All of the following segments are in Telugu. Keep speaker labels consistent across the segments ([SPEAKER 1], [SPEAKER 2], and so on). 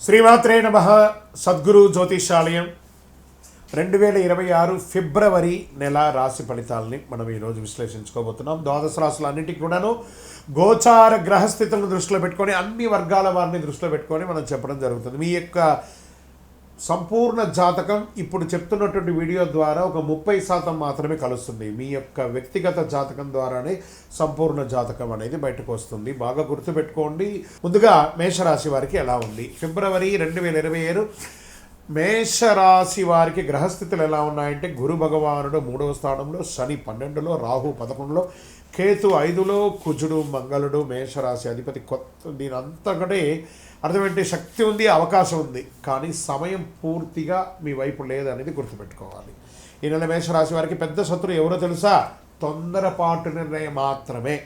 [SPEAKER 1] శ్రీమాత్రే నమః. సద్గురు జ్యోతిషాలయం 2026 ఫిబ్రవరి నెల రాశి ఫలితాలని మనం ఈరోజు విశ్లేషించుకోబోతున్నాం. ద్వాదశ రాశులు అన్నింటికి కూడాను గోచార గ్రహస్థితులను దృష్టిలో పెట్టుకొని అన్ని వర్గాల వారిని దృష్టిలో పెట్టుకొని మనం చెప్పడం జరుగుతుంది. మీ యొక్క సంపూర్ణ జాతకం ఇప్పుడు చెప్తున్నటువంటి వీడియో ద్వారా ఒక 30% మాత్రమే కలుస్తుంది. మీ యొక్క వ్యక్తిగత జాతకం ద్వారానే సంపూర్ణ జాతకం అనేది బయటకు వస్తుంది. బాగా గుర్తుపెట్టుకోండి. ముందుగా మేషరాశి వారికి ఎలా ఉంది ఫిబ్రవరి 2027 మేషరాశి వారికి గ్రహస్థితులు ఎలా ఉన్నాయంటే, గురు భగవానుడు 3వ స్థానంలో, శని 12లో, రాహు 11లో, కేతు 5లో, కుజుడు మంగళుడు మేషరాశి అధిపతి. దీని అంతకంటే అర్థమేంటి, శక్తి ఉంది, అవకాశం ఉంది, కానీ సమయం పూర్తిగా మీ వైపు లేదనేది గుర్తుపెట్టుకోవాలి. ఈ నెల మేషరాశి వారికి పెద్ద శత్రువు ఎవరో తెలుసా? తొందరపాటు నిర్ణయం మాత్రమే.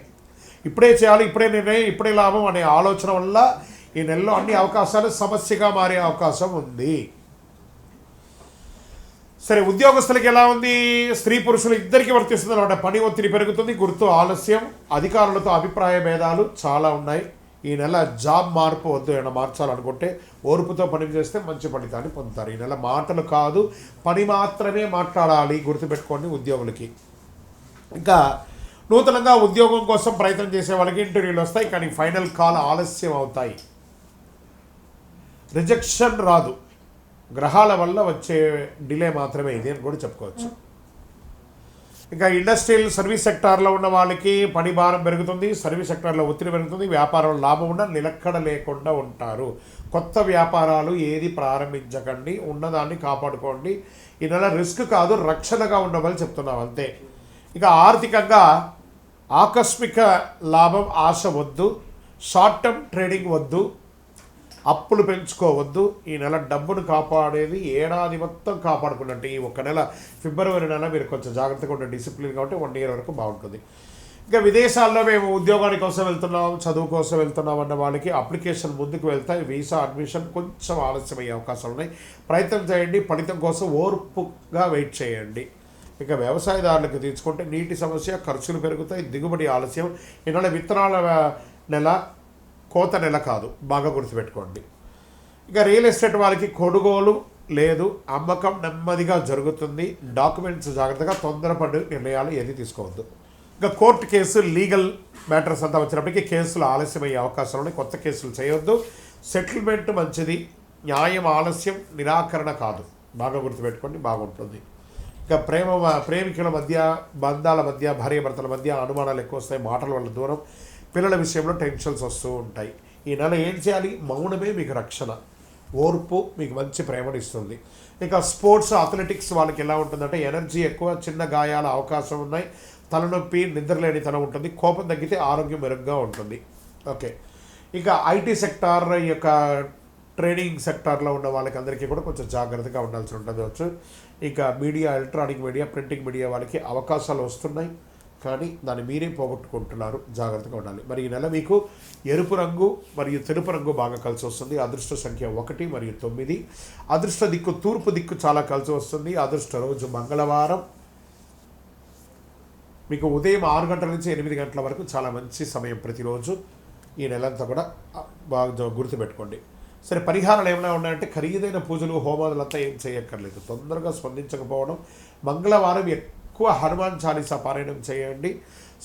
[SPEAKER 1] ఇప్పుడే చేయాలి, ఇప్పుడే నిర్ణయం, ఇప్పుడే లాభం అనే ఆలోచన వల్ల ఈ నెలలో అన్ని అవకాశాలు సమస్యగా మారే అవకాశం ఉంది. సరే, ఉద్యోగస్తులకి ఎలా ఉంది? స్త్రీ పురుషులు ఇద్దరికీ వర్తిస్తుంది అనమాట. పని ఒత్తిడి పెరుగుతుంది, గుర్తు ఆలస్యం, అధికారులతో అభిప్రాయ భేదాలు చాలా ఉన్నాయి. ఈ నెల జాబ్ మార్పు వద్దు, ఏమైనా మార్చాలనుకుంటే ఓర్పుతో పని చేస్తే మంచి ఫలితాన్ని పొందుతారు. ఈ నెల మాటలు కాదు, పని మాత్రమే మాట్లాడాలి, గుర్తుపెట్టుకోండి ఉద్యోగులకి. ఇంకా నూతనంగా ఉద్యోగం కోసం ప్రయత్నం చేసే వాళ్ళకి ఇంటర్వ్యూలు వస్తాయి, కానీ ఫైనల్ కాల్ ఆలస్యం అవుతాయి. రిజెక్షన్ రాదు, గ్రహాల వల్ల వచ్చే డిలే మాత్రమే ఇది అని కూడా చెప్పుకోవచ్చు. ఇంకా ఇండస్ట్రియల్ సర్వీస్ సెక్టార్లో ఉన్న వాళ్ళకి పని భారం పెరుగుతుంది, సర్వీస్ సెక్టార్లో ఒత్తిడి పెరుగుతుంది, వ్యాపారంలో లాభం ఉన్న నిలకడ లేకుండా ఉంటారు. కొత్త వ్యాపారాలు ఏది ప్రారంభించకండి, ఉన్నదాన్ని కాపాడుకోండి. ఈ నెల రిస్క్ కాదు, రక్షణగా ఉండమని చెప్తున్నాం అంతే. ఇక ఆర్థికంగా ఆకస్మిక లాభం ఆశ వద్దు, షార్ట్ టర్మ్ ట్రేడింగ్ వద్దు, అప్పులు పెంచుకోవద్దు. ఈ నెల డబ్బును కాపాడేది ఏడాది మొత్తం కాపాడుకున్నట్టు. ఈ ఒక్క నెల ఫిబ్రవరి నెల మీరు కొంచెం జాగ్రత్తగా ఉండే, డిసిప్లిన్ కాబట్టి 1 year వరకు బాగుంటుంది. ఇంకా విదేశాల్లో మేము ఉద్యోగాని కోసం వెళ్తున్నాం, చదువు కోసం వెళ్తున్నాం అన్న వాళ్ళకి అప్లికేషన్ ముందుకు వెళ్తాయి. వీసా అడ్మిషన్ కొంచెం ఆలస్యం అయ్యే అవకాశాలు ఉన్నాయి. ప్రయత్నం చేయండి, ఫలితం కోసం ఓర్పుగా వెయిట్ చేయండి. ఇక వ్యవసాయదారులకు తీసుకుంటే నీటి సమస్య, ఖర్చులు పెరుగుతాయి, దిగుబడి ఆలస్యం. ఈ నెల విత్తనాల నెల, కోత నెల కాదు, బాగా గుర్తుపెట్టుకోండి. ఇక రియల్ ఎస్టేట్ వాళ్ళకి కొనుగోలు లేదు, అమ్మకం నెమ్మదిగా జరుగుతుంది. డాక్యుమెంట్స్ జాగ్రత్తగా, తొందరపడి నిర్ణయాలు ఏది తీసుకోవద్దు. ఇంకా కోర్టు కేసు, లీగల్ మ్యాటర్స్ అంతా వచ్చినప్పటికీ కేసులు ఆలస్యమయ్యే అవకాశాలు ఉన్నాయి. కొత్త కేసులు చేయొద్దు. సెటిల్మెంట్ మంచిది, న్యాయం ఆలస్యం, నిరాకరణ కాదు, బాగా గుర్తుపెట్టుకోండి, బాగుంటుంది. ఇంకా ప్రేమికుల మధ్య, బంధాల మధ్య, భార్యాభర్తల మధ్య అనుమానాలు ఎక్కువ వస్తాయి, మాటల వల్ల దూరం, పిల్లల విషయంలో టెన్షన్స్ వస్తూ ఉంటాయి. ఈ నెల ఏం చేయాలి? మౌనమే మీకు రక్షణ, ఓర్పు మీకు మంచి ప్రేమను ఇస్తుంది. ఇక స్పోర్ట్స్, అథ్లెటిక్స్ వాళ్ళకి ఎలా ఉంటుందంటే, ఎనర్జీ ఎక్కువ, చిన్న గాయాల అవకాశం ఉన్నాయి, తలనొప్పి, నిద్రలేనితనం ఉంటుంది, కోపం తగ్గితే ఆరోగ్యం మెరుగ్గా ఉంటుంది. ఓకే, ఇక ఐటీ సెక్టార్, ఈ యొక్క ట్రేడింగ్ సెక్టార్లో ఉన్న వాళ్ళకి అందరికీ కూడా కొంచెం జాగ్రత్తగా ఉండాల్సి ఉంటుంది. ఇక media, electronic media, printing media వాళ్ళకి అవకాశాలు వస్తున్నాయి, కానీ దాన్ని మీరే పోగొట్టుకుంటున్నారు, జాగ్రత్తగా ఉండాలి. మరి ఈ నెల మీకు ఎరుపు రంగు మరియు తెలుపు రంగు బాగా కలిసి వస్తుంది. అదృష్ట సంఖ్య 1 మరియు 9. అదృష్ట దిక్కు తూర్పు దిక్కు చాలా కలిసి వస్తుంది. అదృష్ట రోజు మంగళవారం. మీకు ఉదయం 6 గంటల నుంచి 8 గంటల వరకు చాలా మంచి సమయం ప్రతిరోజు. ఈ నెలంతా కూడా బాగా గుర్తుపెట్టుకోండి. సరే, పరిహారాలు ఏమైనా ఉన్నాయంటే, ఖరీదైన పూజలు, హోమాదులంతా ఏం చేయక్కర్లేదు. తొందరగా స్పందించకపోవడం, మంగళవారం ఎక్కువ హనుమాన్ చాలీసా పారాయణం చేయండి,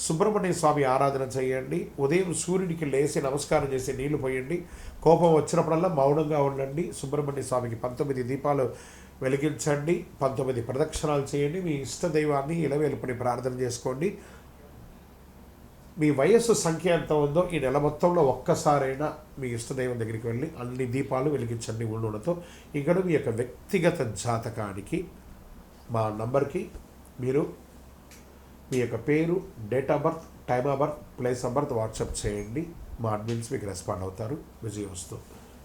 [SPEAKER 1] సుబ్రహ్మణ్య స్వామి ఆరాధన చేయండి, ఉదయం సూర్యుడికి లేచి నమస్కారం చేసి నీళ్లు పోయండి, కోపం వచ్చినప్పుడల్లా మౌనంగా ఉండండి, సుబ్రహ్మణ్య స్వామికి 19 దీపాలు వెలిగించండి, 19 ప్రదక్షిణాలు చేయండి, మీ ఇష్ట దైవాన్ని ఇలవేలుపడి ప్రార్థన చేసుకోండి. మీ వయస్సు సంఖ్య ఎంత ఉందో ఈ నెల మొత్తంలో ఒక్కసారైనా మీ ఇష్టదైవం దగ్గరికి వెళ్ళి అన్ని దీపాలు వెలిగించండి నూనెతో. ఇక్కడ మీ యొక్క వ్యక్తిగత జాతకానికి మా నంబర్కి మీరు మీ యొక్క పేరు, date of birth, time of birth, place of birth WhatsApp చేయండి. మా అడ్మిన్స్ మీకు రెస్పాండ్ అవుతారు. విజయవస్తు.